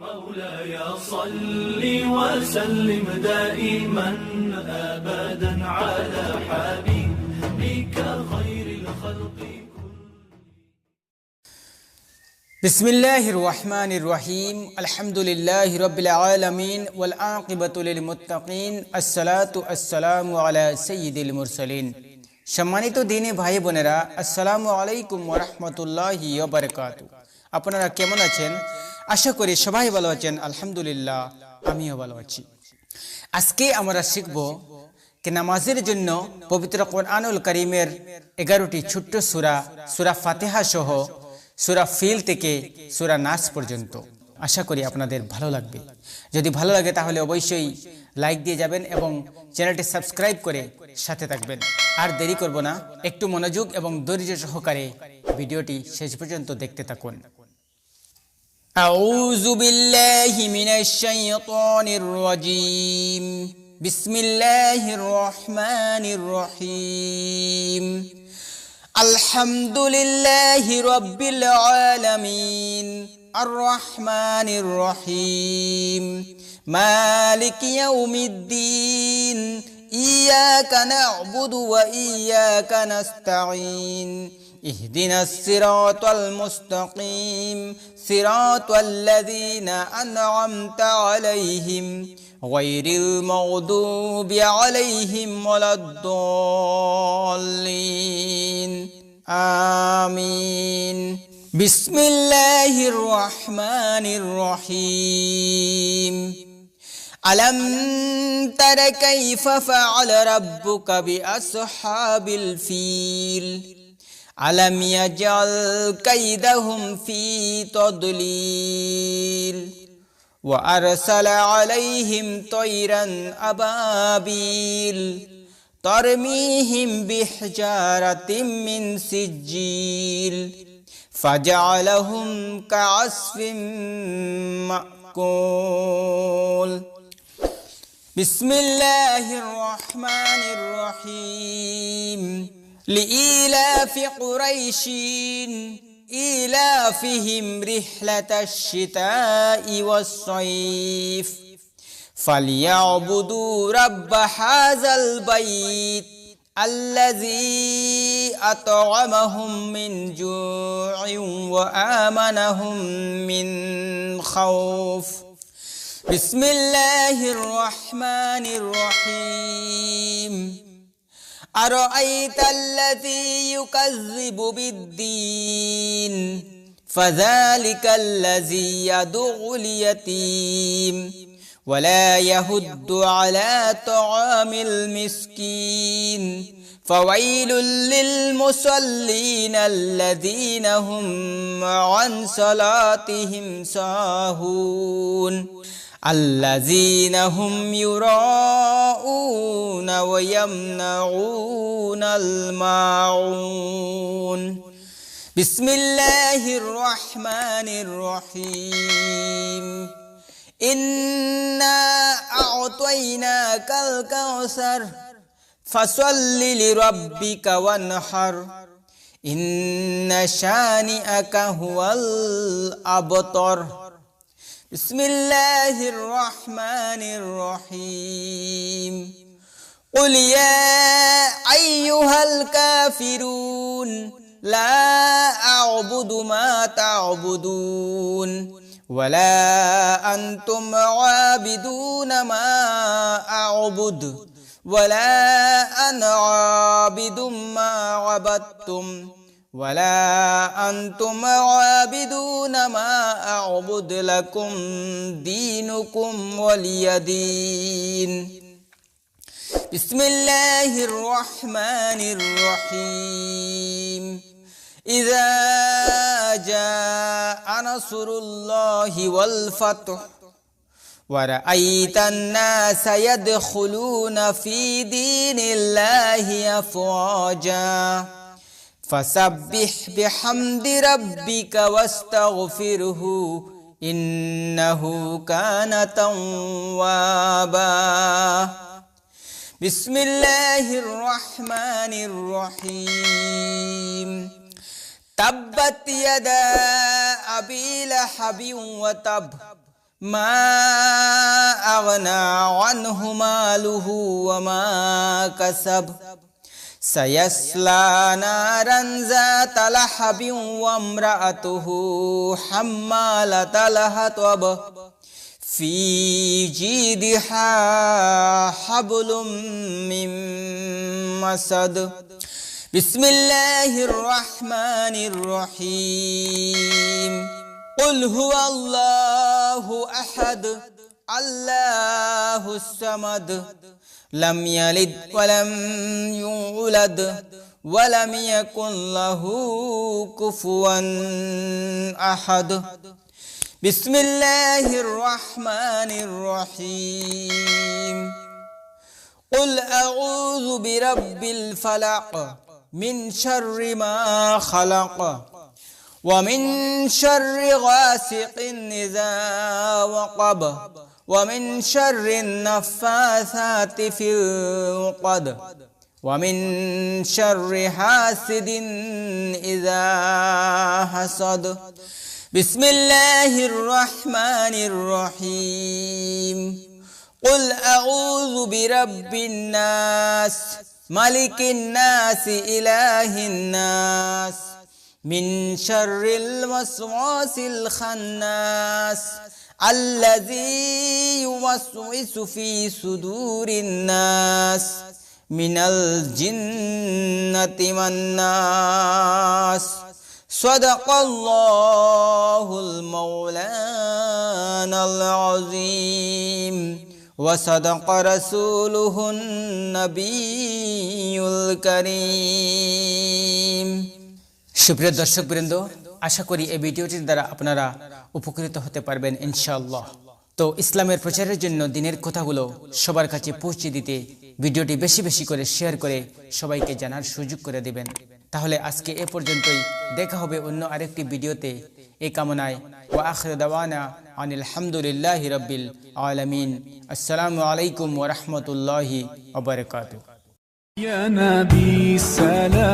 مولاي صل وسلم دائما أبدا على حبيبك خير الخلق بسم الله الرحمن الرحيم الحمد لله رب العالمين والعاقبة للمتقين الصلاة والسلام على سيد المرسلين সম্মানিত দিনী ভাই বোনেরা আসসালামু আলাইকুম ওয়া রাহমাতুল্লাহি ওয়া বারাকাতুহু। আপনারা কেমন আছেন? আশা করি সবাই ভালো আছেন। আলহামদুলিল্লাহ, আমিও ভালো আছি। আজকে আমরা শিখব যে নামাজের জন্য পবিত্র কোরআনুল কারীমের 11টি ছোট্ট সূরা, সূরা ফাতিহা সহ সূরা ফিল থেকে সূরা নাস পর্যন্ত। আশা করি আপনাদের ভালো লাগবে। যদি ভালো লাগে তাহলে অবশ্যই লাইক দিয়ে যাবেন এবং চ্যানেলটি সাবস্ক্রাইব করে সাথে থাকবেন। আর দেরি করব না, একটু মনোযোগ এবং ধৈর্য সহকারে ভিডিওটি শেষ পর্যন্ত দেখতে থাকুন। আউযু বিল্লাহি মিনাশ শাইতানির রাজীম। বিসমিল্লাহির রহমানির রহিম। আলহামদুলিল্লাহি রাব্বিল আলামিন আর রহমানির রহিম মালিকি ইয়াউমিদ্দিন ইয়্যাকা না'বুদু ওয়া ইয়্যাকা নাস্তাঈন ইহদিনাস সিরাতাল মুস্তাকিম সিরাতাল লাযীনা আন'আমতা আলাইহিম গায়রিল মাগদুবি আলাইহিম ওয়ালাদ-দাল্লিন আমিন। বিসমিল্লাহির রহমানির রহিম। আলম তারা কাইফা ফাআলা রাব্বুকা বিআসহাবিল ফিল আলম ইয়াজআল কাইদাহুম ফি তাদলিল ওয়া আরসালা আলাইহিম তায়রান আবাবিল তারমিহিম বিহিজারাতিম মিন সিজ্জিল ফাজআলাহুম কাআসফিম মাকুল। বিসমিল্লাহির রহমানির রহিম। লিইলাফি কুরাইশিন ইলাফিহিম রিহলাতাশ শিতাই ওয়াস সাইফ ফালিয়াবুদু রাব্ব হাযাল বাইত আল্লাযী আত'আমাহুম মিন জু'ইন ওয়া আমানাহুম মিন খাউফ। বিসমিল্লাহির রহমানির রহিম। আরাআইতাল্লাযী ইউকাযযিবু বিদ্দীন ফাযালিকাল্লাযী ইয়াদউল ইয়াতীম ওয়া লা ইয়াহুদ্দু আলা তা'আমিল মিসকিন ফাওয়াইলুল লিল মুসাল্লিন আল্লাযীনা হুম আন সালাতিহিম সাহুন আল্লাযীনা হুম ইউরাউনা ওয়া ইয়ামনাউনাল মাউন। বিসমিল্লাহির রহমানির রহিম। ইন্না আ'তাইনাকাল কাউসার ফাসাল্লি লিরাব্বিকা ওয়ানহার ইন্না শানিআকা হুয়াল আবতার। বিসমিল্লাহির রহমানির রহিম। কুল ইয়া আইয়ুহাল কাফিরুন লা আ'বুদু মা তা'বুদুন ওয়ালা আনতুম আবিদুনা মা আ'বুদু ওয়ালা আনা আবিদুম মা আবাদতুম ওয়ালা আনতুম আবিদুনা মা আ'বুদু লাকুম দীনুকুম ওয়ালিয়া দীন। বিসমিল্লাহির রহমানির রহিম। ইযা জাআ নাসরুল্লাহি ওয়াল ফাতহু ওয়া রাআইতান নাসা ইয়াদখুলুনা ফি দীনিল্লাহি আফওয়াজা ফাসাব্বিহ বিহামদি রাব্বিকা ওয়াস্তাগফিরহু ইন্নাহু কানা তাওয়াবা। বিসমিল্লাহির রহমানির রহিম। তাব্বাত ইয়াদা আবি লাহাবিন ওয়া তাব মা আগনা আনহু মালুহু ওয়া মা কাসাব সায়াসলা নারান যাতা লাহাবিন ওয়া ইমরাআতুহু হাম্মালাতাল হাতাব ফি জিদিহা হাবলুম মিন মাসাদ বিসমিল্লাহির রহমানির রহিম কুল হুয়াল্লাহু আহাদ আল্লাহুস সামাদ লাম ইয়ালিদ ওয়া লাম ইউলাদ ওয়া লাম ইয়াকুল লাহু কুফুয়ান আহাদ বিসমিল্লাহির রহমানির রহিম কুল আউযু বিরাব্বিল ফালাক মিন শাররি মা খালাক ওয়া মিন শাররি গাসিকিন ইযা ওয়াকাব ওয়া মিন শাররিন নাফাসাতি ফিল উকদ ওয়া মিন শাররি হাসিদিন ইযা হাসাদ বিসমিল্লাহির রহমানির রহিম কুল আউযু বিরাব্বিন নাস মালিকিন নাস ইলাহিন নাস মিন শাররিল ওয়াসওয়াসিল খান্নাস আল্লাযী ইউওয়াসওয়িসু ফি সুদুরিন নাস মিনাল জিন্নাতি ওয়ান নাস সাদাকাল্লাহুল মাওলানাল আযীম ওয়া সাদাকা রাসূলুহুন নবিয়্যুল কারীম। সুপ্রিয় দর্শকবৃন্দ, আশা করি এই ভিডিওটির দ্বারা আপনারা উপকৃত হতে পারবেন ইনশাআল্লাহ। তো ইসলামের প্রচারের জন্য দিনের কথাগুলো সবার কাছে পৌঁছে দিতে ভিডিওটি বেশি বেশি করে শেয়ার করে সবাইকে জানার সুযোগ করে দিবেন। তাহলে আজকে এ পর্যন্তই, দেখা হবে অন্য আরেকটি ভিডিওতে। এই কামনায় ওয়া আখিরু দাওয়ানা আনিল হামদুলিল্লাহি রাব্বিল আলামিন। আসসালামু আলাইকুম ওয়া রাহমাতুল্লাহি ওয়া বারাকাতুহু। يا نبي السلام